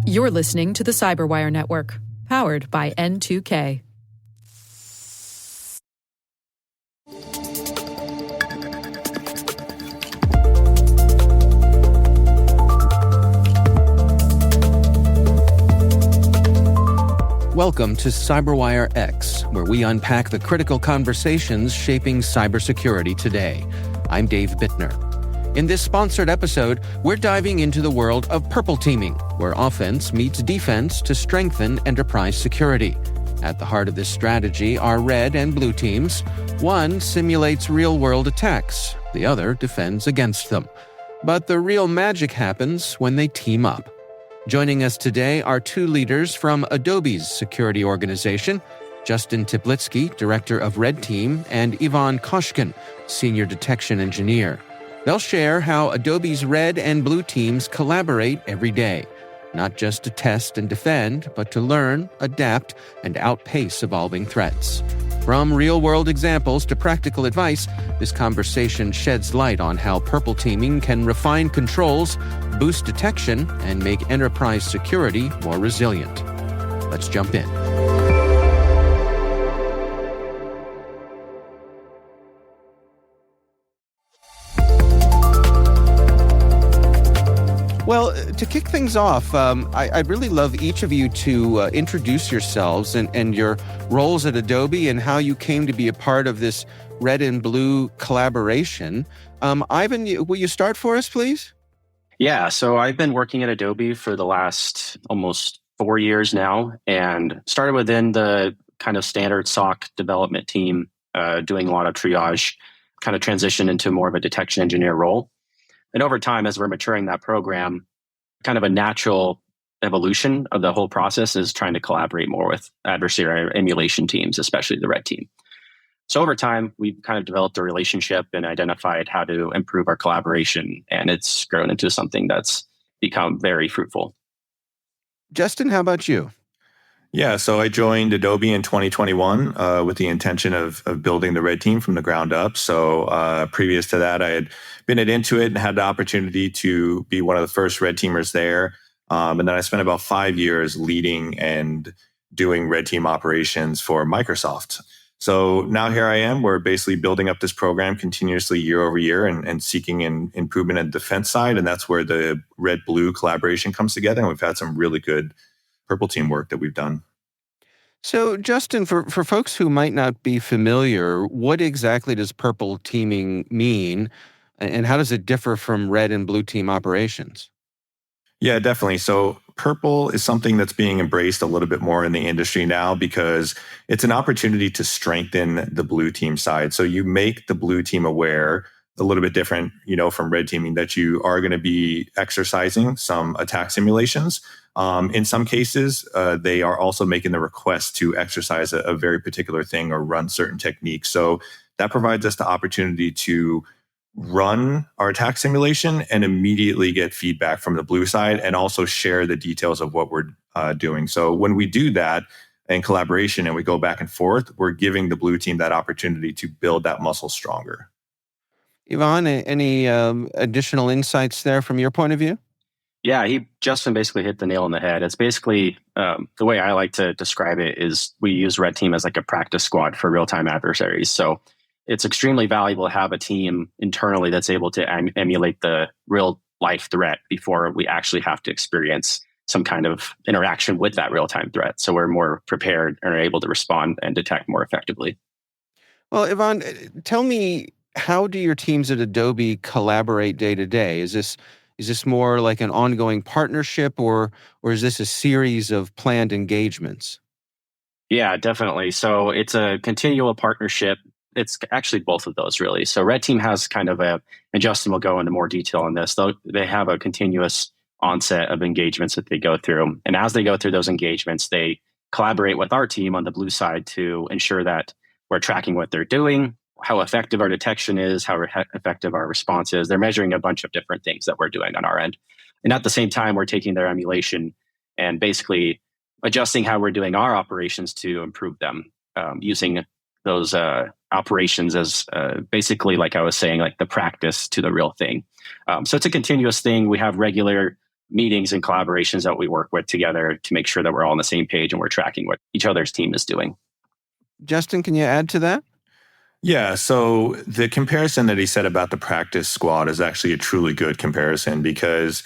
You're listening to the CyberWire Network, powered by N2K. Welcome to CyberWire-X, where we unpack the critical conversations shaping cybersecurity today. I'm Dave Bittner. In this sponsored episode, we're diving into the world of purple teaming, where offense meets defense to strengthen enterprise security. At the heart of this strategy are red and blue teams. One simulates real-world attacks, the other defends against them. But the real magic happens when they team up. Joining us today are two leaders from Adobe's security organization, Justin Teplitsky, Director of Red Team, and Ivan Koshkin, Senior Detection Engineer. They'll share how Adobe's red and blue teams collaborate every day, not just to test and defend, but to learn, adapt, and outpace evolving threats. From real-world examples to practical advice, this conversation sheds light on how purple teaming can refine controls, boost detection, and make enterprise security more resilient. Let's jump in. Well, to kick things off, I'd really love each of you to introduce yourselves and your roles at Adobe and how you came to be a part of this red and blue collaboration. Ivan, will you start for us, please? Yeah, so I've been working at Adobe for the last almost 4 years now, and started within the kind of standard SOC development team, doing a lot of triage, kind of transitioned into more of a detection engineer role. And over time, as we're maturing that program, kind of a natural evolution of the whole process is trying to collaborate more with adversary emulation teams, especially the red team. So over time, we've kind of developed a relationship and identified how to improve our collaboration, and it's grown into something that's become very fruitful. Justin, how about you? Yeah, so I joined Adobe in 2021 with the intention of building the red team from the ground up. So previous to that, I had been at Intuit and had the opportunity to be one of the first red teamers there. And then I spent about 5 years leading and doing red team operations for Microsoft. So now here I am. We're basically building up this program continuously year over year and seeking an improvement in the defense side. And that's where the red-blue collaboration comes together. And we've had some really good purple team work that we've done. So, Justin, for folks who might not be familiar, what exactly does purple teaming mean, and how does it differ from red and blue team operations? Yeah, definitely. So purple is something that's being embraced a little bit more in the industry now because it's an opportunity to strengthen the blue team side. So you make the blue team aware a little bit different, from red teaming, that you are going to be exercising some attack simulations. In some cases, they are also making the request to exercise a very particular thing or run certain techniques. So that provides us the opportunity to run our attack simulation and immediately get feedback from the blue side and also share the details of what we're doing. So when we do that in collaboration and we go back and forth, we're giving the blue team that opportunity to build that muscle stronger. Ivan, any additional insights there from your point of view? Yeah, Justin basically hit the nail on the head. It's basically, the way I like to describe it is we use red team as like a practice squad for real-time adversaries. So it's extremely valuable to have a team internally that's able to emulate the real-life threat before we actually have to experience some kind of interaction with that real-time threat. So we're more prepared and are able to respond and detect more effectively. Well, Ivan, tell me, how do your teams at Adobe collaborate day to day? Is this more like an ongoing partnership, or is this a series of planned engagements? Yeah, definitely. So it's a continual partnership. It's actually both of those, really. So Red Team has kind of and Justin will go into more detail on this, though they have a continuous onset of engagements that they go through. And as they go through those engagements, they collaborate with our team on the blue side to ensure that we're tracking what they're doing, how effective our detection is, how effective our response is. They're measuring a bunch of different things that we're doing on our end. And at the same time, we're taking their emulation and basically adjusting how we're doing our operations to improve them, using those operations as basically, like I was saying, like the practice to the real thing. So it's a continuous thing. We have regular meetings and collaborations that we work with together to make sure that we're all on the same page and we're tracking what each other's team is doing. Justin, can you add to that? Yeah, so the comparison that he said about the practice squad is actually a truly good comparison because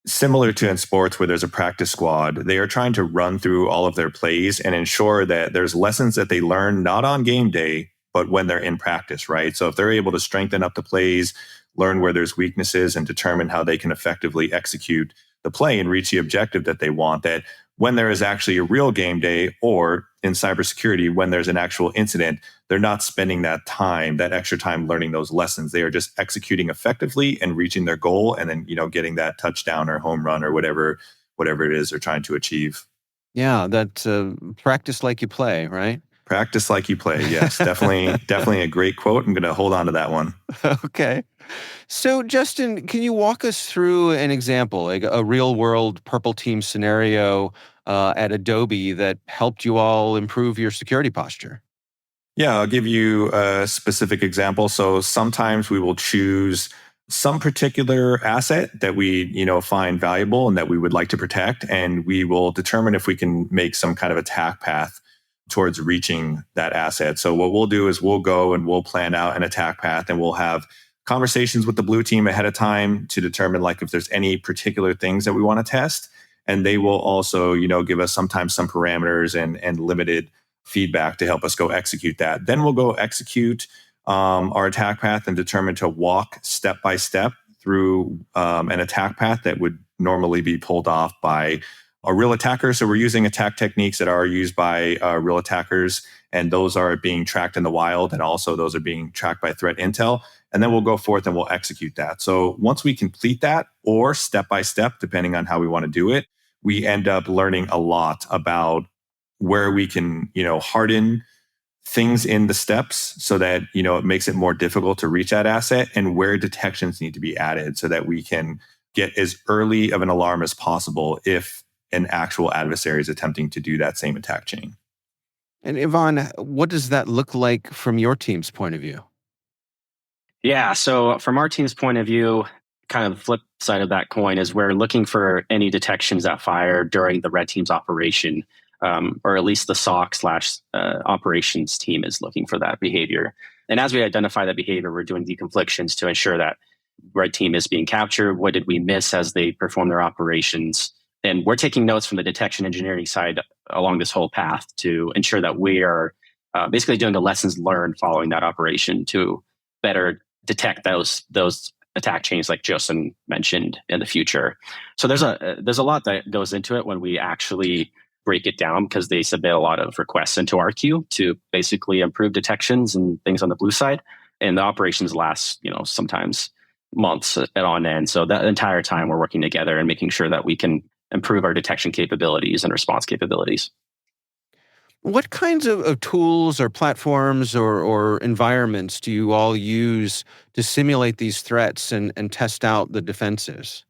similar to in sports where there's a practice squad, they are trying to run through all of their plays and ensure that there's lessons that they learn not on game day, but when they're in practice, right? So if they're able to strengthen up the plays, learn where there's weaknesses, and determine how they can effectively execute the play and reach the objective that they want, that when there is actually a real game day, or in cybersecurity, when there's an actual incident, they're not spending that time, that extra time learning those lessons. They are just executing effectively and reaching their goal, and then, getting that touchdown or home run or whatever it is they're trying to achieve. Yeah, that's practice like you play, right? Practice like you play. Yes, definitely a great quote. I'm going to hold on to that one. Okay. So, Justin, can you walk us through an example, like a real world Purple Team scenario at Adobe that helped you all improve your security posture? Yeah, I'll give you a specific example. So sometimes we will choose some particular asset that we, find valuable and that we would like to protect, and we will determine if we can make some kind of attack path towards reaching that asset. So what we'll do is we'll go and we'll plan out an attack path, and we'll have conversations with the blue team ahead of time to determine if there's any particular things that we want to test. And they will also, give us sometimes some parameters and limited feedback to help us go execute that. Then we'll go execute our attack path and determine to walk step by step through an attack path that would normally be pulled off by a real attacker. So we're using attack techniques that are used by real attackers, and those are being tracked in the wild, and also those are being tracked by threat intel. And then we'll go forth and we'll execute that. So once we complete that, or step by step, depending on how we want to do it, we end up learning a lot about where we can, harden things in the steps so that, it makes it more difficult to reach that asset, and where detections need to be added so that we can get as early of an alarm as possible if an actual adversary is attempting to do that same attack chain. And Yvonne, what does that look like from your team's point of view? Yeah, so from our team's point of view, kind of the flip side of that coin is we're looking for any detections that fire during the red team's operation, or at least the SOC/operations team is looking for that behavior. And as we identify that behavior, we're doing deconflictions to ensure that red team is being captured. What did we miss as they perform their operations? And we're taking notes from the detection engineering side along this whole path to ensure that we are basically doing the lessons learned following that operation to better detect those attack chains like Justin mentioned in the future. So there's a lot that goes into it when we actually break it down, because they submit a lot of requests into our queue to basically improve detections and things on the blue side. And the operations last, sometimes months on end. So that entire time we're working together and making sure that we can improve our detection capabilities and response capabilities. What kinds of tools or platforms or environments do you all use to simulate these threats and test out the defenses?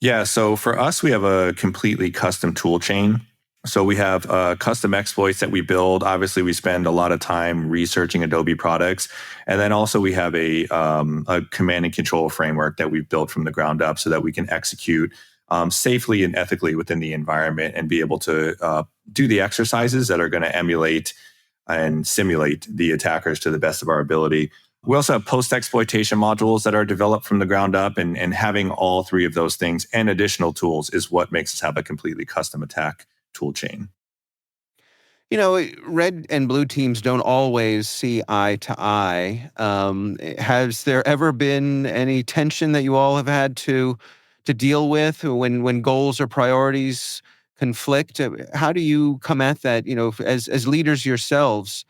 Yeah, so for us, we have a completely custom tool chain. So we have custom exploits that we build. Obviously, we spend a lot of time researching Adobe products. And then also we have a command and control framework that we've built from the ground up so that we can execute safely and ethically within the environment and be able to do the exercises that are going to emulate and simulate the attackers to the best of our ability. We also have post-exploitation modules that are developed from the ground up, and having all three of those things and additional tools is what makes us have a completely custom attack tool chain. Red and blue teams don't always see eye to eye. Has there ever been any tension that you all have had to deal with when goals or priorities conflict? How do you come at that, as leaders yourselves,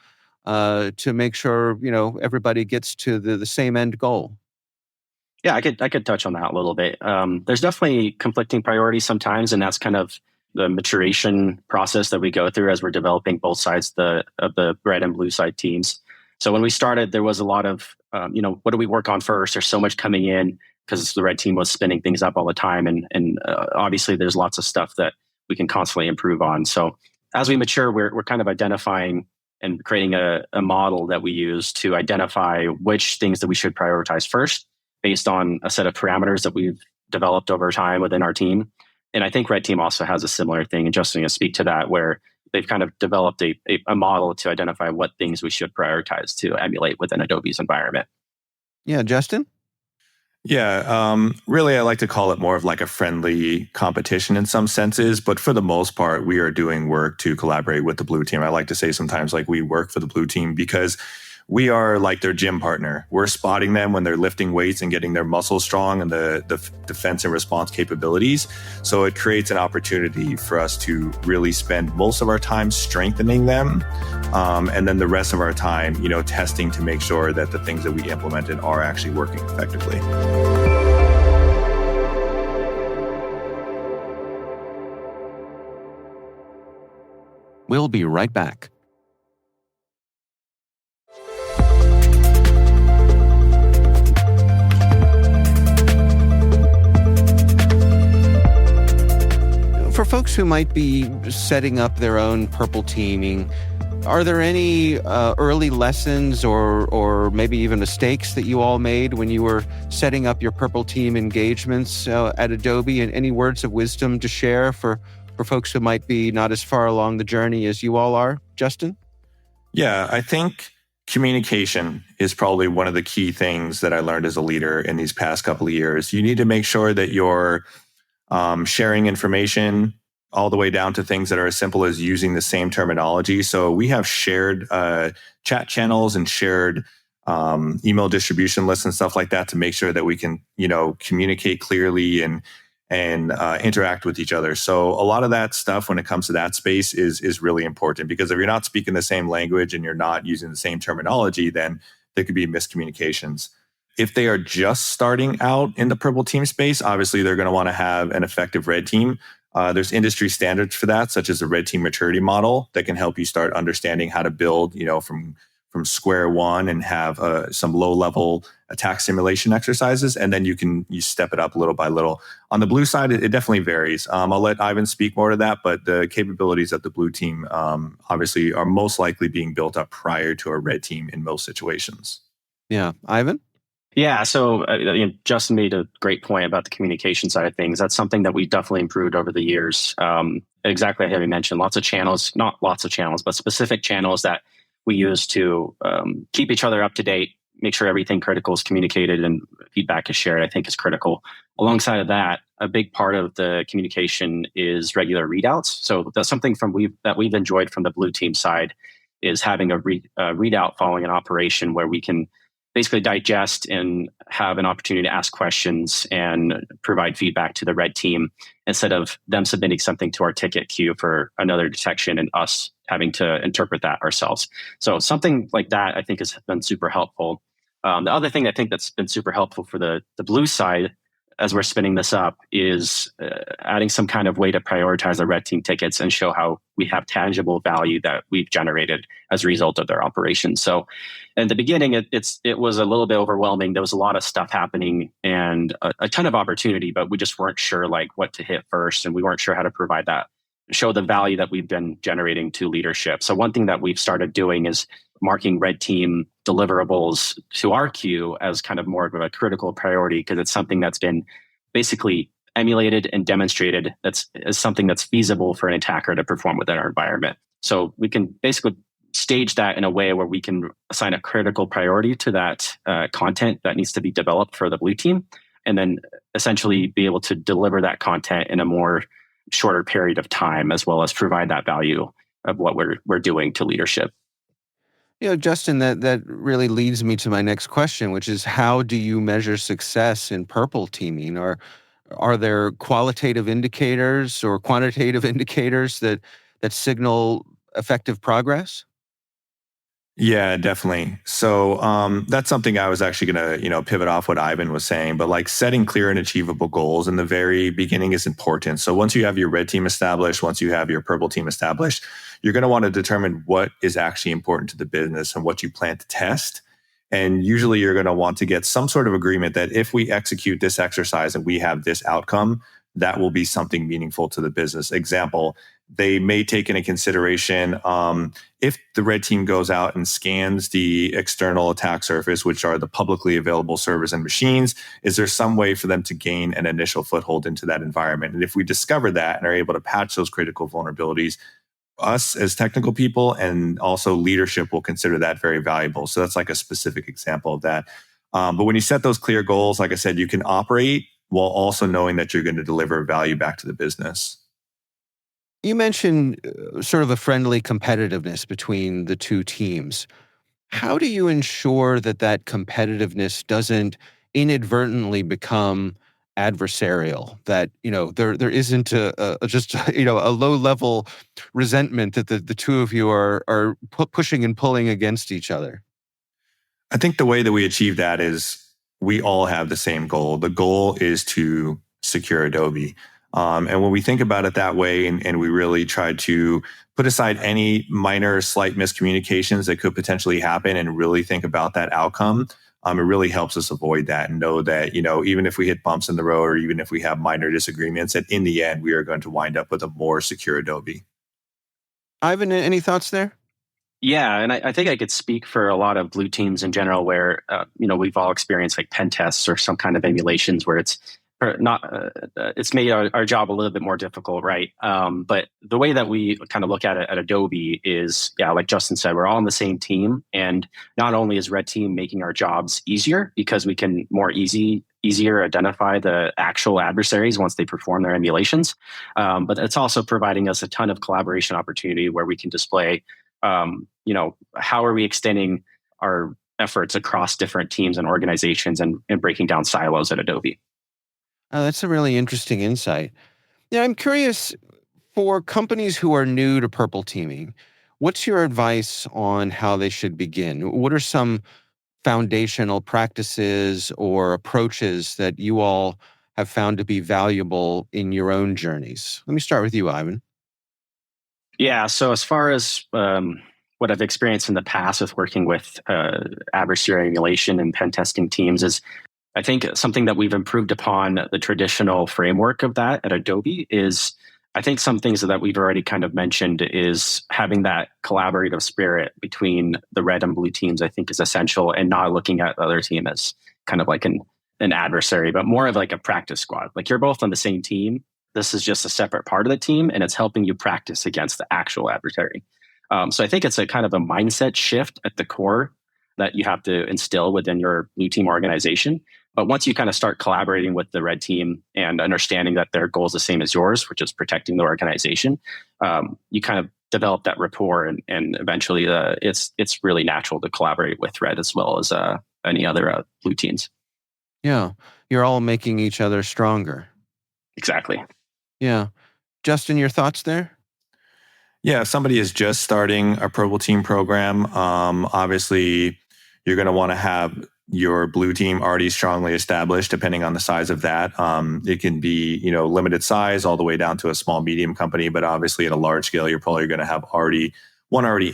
to make sure, everybody gets to the same end goal? Yeah, I could touch on that a little bit. There's definitely conflicting priorities sometimes, and that's kind of the maturation process that we go through as we're developing both sides of the red and blue side teams. So when we started, there was a lot of, what do we work on first? There's so much coming in because the red team was spinning things up all the time. And obviously there's lots of stuff that we can constantly improve on. So as we mature, we're kind of identifying and creating a model that we use to identify which things that we should prioritize first based on a set of parameters that we've developed over time within our team. And I think Red Team also has a similar thing, and Justin, you speak to that, where they've kind of developed a model to identify what things we should prioritize to emulate within Adobe's environment. Yeah, Justin? Yeah, really, I like to call it more of like a friendly competition in some senses. But for the most part, we are doing work to collaborate with the blue team. I like to say sometimes like we work for the blue team because we are like their gym partner. We're spotting them when they're lifting weights and getting their muscles strong and the defense and response capabilities. So it creates an opportunity for us to really spend most of our time strengthening them. And then the rest of our time, testing to make sure that the things that we implemented are actually working effectively. We'll be right back. For folks who might be setting up their own purple teaming, are there any early lessons or maybe even mistakes that you all made when you were setting up your purple team engagements at Adobe, and any words of wisdom to share for folks who might be not as far along the journey as you all are? Justin? Yeah, I think communication is probably one of the key things that I learned as a leader in these past couple of years. You need to make sure that you're sharing information all the way down to things that are as simple as using the same terminology. So we have shared chat channels and shared email distribution lists and stuff like that to make sure that we can, communicate clearly and interact with each other. So a lot of that stuff when it comes to that space is really important, because if you're not speaking the same language and you're not using the same terminology, then there could be miscommunications. If they are just starting out in the purple team space, obviously they're going to want to have an effective red team. There's industry standards for that, such as the red team maturity model that can help you start understanding how to build, from square one and have some low level attack simulation exercises. And then you step it up little by little. On the blue side, it definitely varies. I'll let Ivan speak more to that, but the capabilities of the blue team obviously are most likely being built up prior to a red team in most situations. Yeah. Ivan? Yeah, so Justin made a great point about the communication side of things. That's something that we definitely improved over the years. Exactly as you mentioned, not lots of channels, but specific channels that we use to keep each other up to date, make sure everything critical is communicated and feedback is shared, I think is critical. Alongside of that, a big part of the communication is regular readouts. So that's something that we've enjoyed from the blue team side, is having a readout following an operation where we can basically digest and have an opportunity to ask questions and provide feedback to the red team, instead of them submitting something to our ticket queue for another detection and us having to interpret that ourselves. So something like that, I think, has been super helpful. The other thing I think that's been super helpful for the blue side, as we're spinning this up, is adding some kind of way to prioritize the red team tickets and show how we have tangible value that we've generated as a result of their operations. So in the beginning, it was a little bit overwhelming. There was a lot of stuff happening and a ton of opportunity, but we just weren't sure what to hit first, and we weren't sure how to provide that, show the value that we've been generating to leadership. So one thing that we've started doing is marking red team deliverables to our queue as kind of more of a critical priority, because it's something that's been basically emulated and demonstrated as something that's feasible for an attacker to perform within our environment. So we can basically stage that in a way where we can assign a critical priority to that content that needs to be developed for the blue team, and then essentially be able to deliver that content in a more shorter period of time, as well as provide that value of what we're doing to leadership. Justin, that really leads me to my next question, which is, how do you measure success in purple teaming? Are there qualitative indicators or quantitative indicators that signal effective progress? Yeah, definitely. So that's something I was actually going to, pivot off what Ivan was saying, but setting clear and achievable goals in the very beginning is important. So once you have your red team established, once you have your purple team established, you're going to want to determine what is actually important to the business and what you plan to test. And usually you're going to want to get some sort of agreement that if we execute this exercise and we have this outcome, that will be something meaningful to the business. Example, they may take into consideration if the red team goes out and scans the external attack surface, which are the publicly available servers and machines, is there some way for them to gain an initial foothold into that environment? And if we discover that and are able to patch those critical vulnerabilities, us as technical people and also leadership will consider that very valuable. So that's like a specific example of that. But when you set those clear goals, like I said, you can operate while also knowing that you're going to deliver value back to the business. You mentioned sort of a friendly competitiveness between the two teams. How do you ensure that that competitiveness doesn't inadvertently become adversarial? That there isn't just a low level resentment that the two of you are pushing and pulling against each other. I think the way that we achieve that is we all have the same goal. The goal is to secure Adobe. And when we think about it that way and we really try to put aside any minor slight miscommunications that could potentially happen and really think about that outcome, it really helps us avoid that and know that, even if we hit bumps in the road or even if we have minor disagreements, that in the end, we are going to wind up with a more secure Adobe. Ivan, any thoughts there? Yeah, and I think I could speak for a lot of blue teams in general where, we've all experienced like pen tests or some kind of emulations where it's it's made our job a little bit more difficult, right? But the way that we kind of look at it at Adobe is, yeah, like Justin said, we're all on the same team. And not only is Red Team making our jobs easier because we can easier identify the actual adversaries once they perform their emulations, but it's also providing us a ton of collaboration opportunity where we can display, how are we extending our efforts across different teams and organizations and breaking down silos at Adobe. That's a really interesting insight. Yeah, I'm curious, for companies who are new to purple teaming, what's your advice on how they should begin? What are some foundational practices or approaches that you all have found to be valuable in your own journeys? Let me start with you, Ivan. Yeah, so as far as what I've experienced in the past with working with adversary emulation and pen testing teams is I think something that we've improved upon the traditional framework of that at Adobe is I think some things that we've already kind of mentioned is having that collaborative spirit between the red and blue teams, I think is essential, and not looking at the other team as kind of like an adversary, but more of like a practice squad. Like you're both on the same team. This is just a separate part of the team and it's helping you practice against the actual adversary. So I think it's a kind of a mindset shift at the core that you have to instill within your blue team organization. But once you kind of start collaborating with the red team and understanding that their goal is the same as yours, which is protecting the organization, you kind of develop that rapport, and eventually it's really natural to collaborate with red as well as any other blue teams. Yeah, you're all making each other stronger. Exactly. Yeah. Justin, your thoughts there? Yeah, if somebody is just starting a purple team program, obviously you're going to want to have your blue team already strongly established, depending on the size of that. It can be, limited size all the way down to a small, medium company, but obviously at a large scale, you're probably going to have already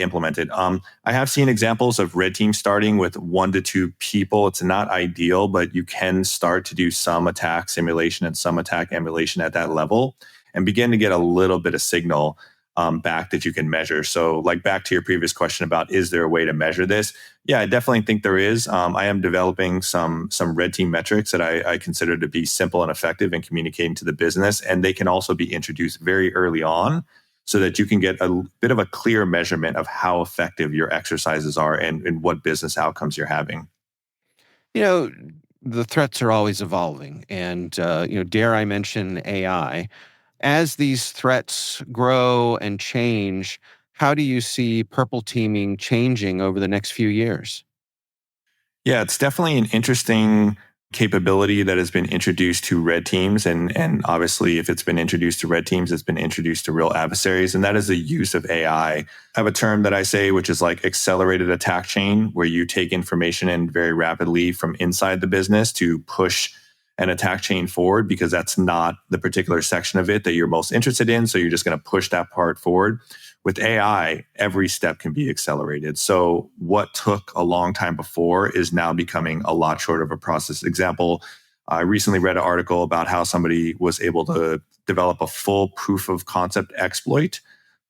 implemented. I have seen examples of red team starting with 1 to 2 people. It's not ideal, but you can start to do some attack simulation and some attack emulation at that level and begin to get a little bit of signal back that you can measure. So like back to your previous question about, is there a way to measure this? Yeah, I definitely think there is. I am developing some red team metrics that I consider to be simple and effective in communicating to the business. And they can also be introduced very early on so that you can get a bit of a clear measurement of how effective your exercises are and what business outcomes you're having. The threats are always evolving. And, dare I mention AI? As these threats grow and change, how do you see purple teaming changing over the next few years? Yeah, it's definitely an interesting capability that has been introduced to red teams. And obviously, if it's been introduced to red teams, it's been introduced to real adversaries. And that is the use of AI. I have a term that I say, which is like accelerated attack chain, where you take information in very rapidly from inside the business to push an attack chain forward, because that's not the particular section of it that you're most interested in. So you're just going to push that part forward. With AI, every step can be accelerated. So what took a long time before is now becoming a lot shorter of a process. Example, I recently read an article about how somebody was able to develop a full proof of concept exploit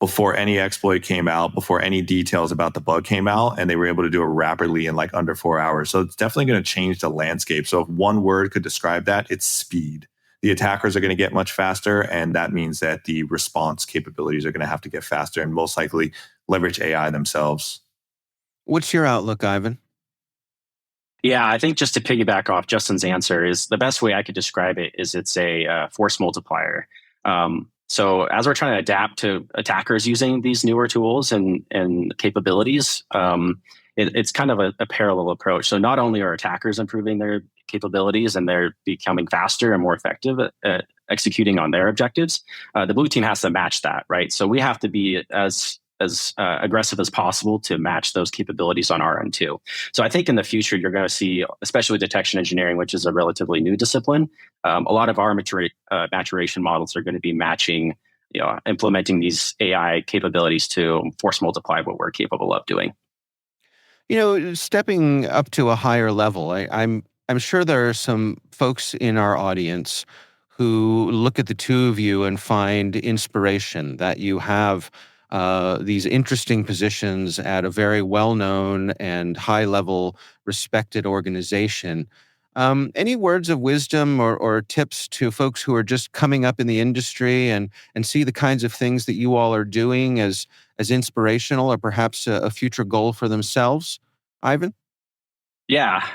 before any exploit came out, before any details about the bug came out, and they were able to do it rapidly in like under 4 hours. So it's definitely going to change the landscape. So if one word could describe that, it's speed. The attackers are going to get much faster, and that means that the response capabilities are going to have to get faster and most likely leverage AI themselves. What's your outlook, Ivan? Yeah, I think just to piggyback off Justin's answer is the best way I could describe it is it's a force multiplier. So as we're trying to adapt to attackers using these newer tools and capabilities, it's kind of a parallel approach. So not only are attackers improving their capabilities and they're becoming faster and more effective at executing on their objectives, the blue team has to match that, right? So we have to be as aggressive as possible to match those capabilities on our end too. So I think in the future, you're going to see, especially detection engineering, which is a relatively new discipline, a lot of our maturation models are going to be matching, implementing these AI capabilities to force multiply what we're capable of doing. Stepping up to a higher level, I'm sure there are some folks in our audience who look at the two of you and find inspiration that you have these interesting positions at a very well-known and high-level respected organization. Any words of wisdom or tips to folks who are just coming up in the industry and see the kinds of things that you all are doing as inspirational or perhaps a future goal for themselves? Ivan? Yeah.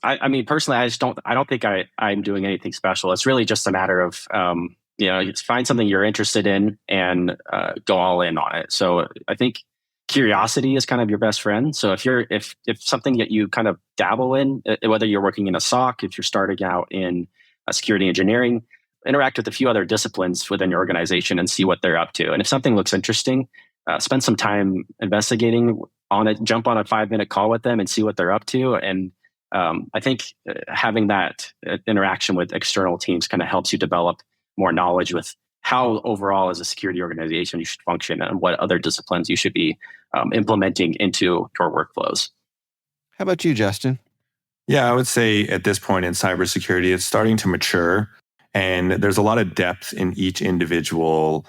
I mean, personally, I don't think I'm doing anything special. It's really just a matter of, you find something you're interested in and go all in on it. So I think curiosity is kind of your best friend. So if something that you kind of dabble in, whether you're working in a SOC, if you're starting out in security engineering, interact with a few other disciplines within your organization and see what they're up to. And if something looks interesting, spend some time investigating on it, jump on a 5-minute call with them and see what they're up to. And I think having that interaction with external teams kind of helps you develop more knowledge with how overall as a security organization you should function and what other disciplines you should be implementing into your workflows. How about you, Justin? Yeah, I would say at this point in cybersecurity, it's starting to mature and there's a lot of depth in each individual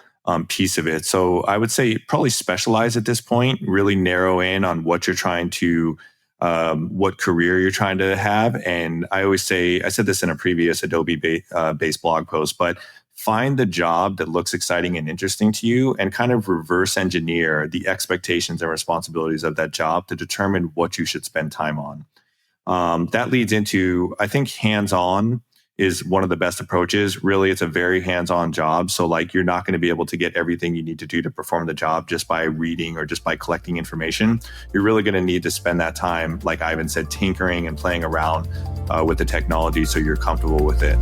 piece of it. So I would say probably specialize at this point, really narrow in on what you're trying to what career you're trying to have. And I always say, I said this in a previous Adobe-based blog post, but find the job that looks exciting and interesting to you and kind of reverse engineer the expectations and responsibilities of that job to determine what you should spend time on. That leads into, I think, hands-on is one of the best approaches. Really, it's a very hands-on job. So like you're not going to be able to get everything you need to do to perform the job just by reading or just by collecting information. You're really going to need to spend that time, like Ivan said, tinkering and playing around with the technology so you're comfortable with it.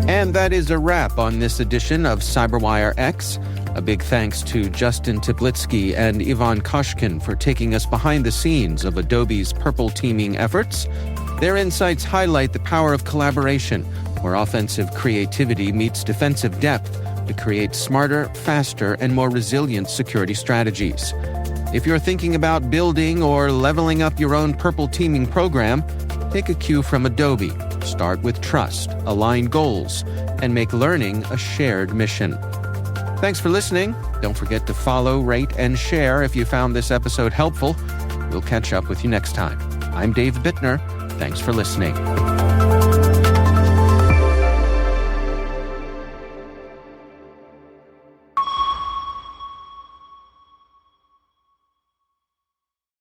And that is a wrap on this edition of CyberWire-X. A big thanks to Justin Teplitsky and Ivan Koshkin for taking us behind the scenes of Adobe's purple teaming efforts. Their insights highlight the power of collaboration, where offensive creativity meets defensive depth to create smarter, faster, and more resilient security strategies. If you're thinking about building or leveling up your own purple teaming program, take a cue from Adobe. Start with trust, align goals, and make learning a shared mission. Thanks for listening. Don't forget to follow, rate, and share if you found this episode helpful. We'll catch up with you next time. I'm Dave Bittner. Thanks for listening.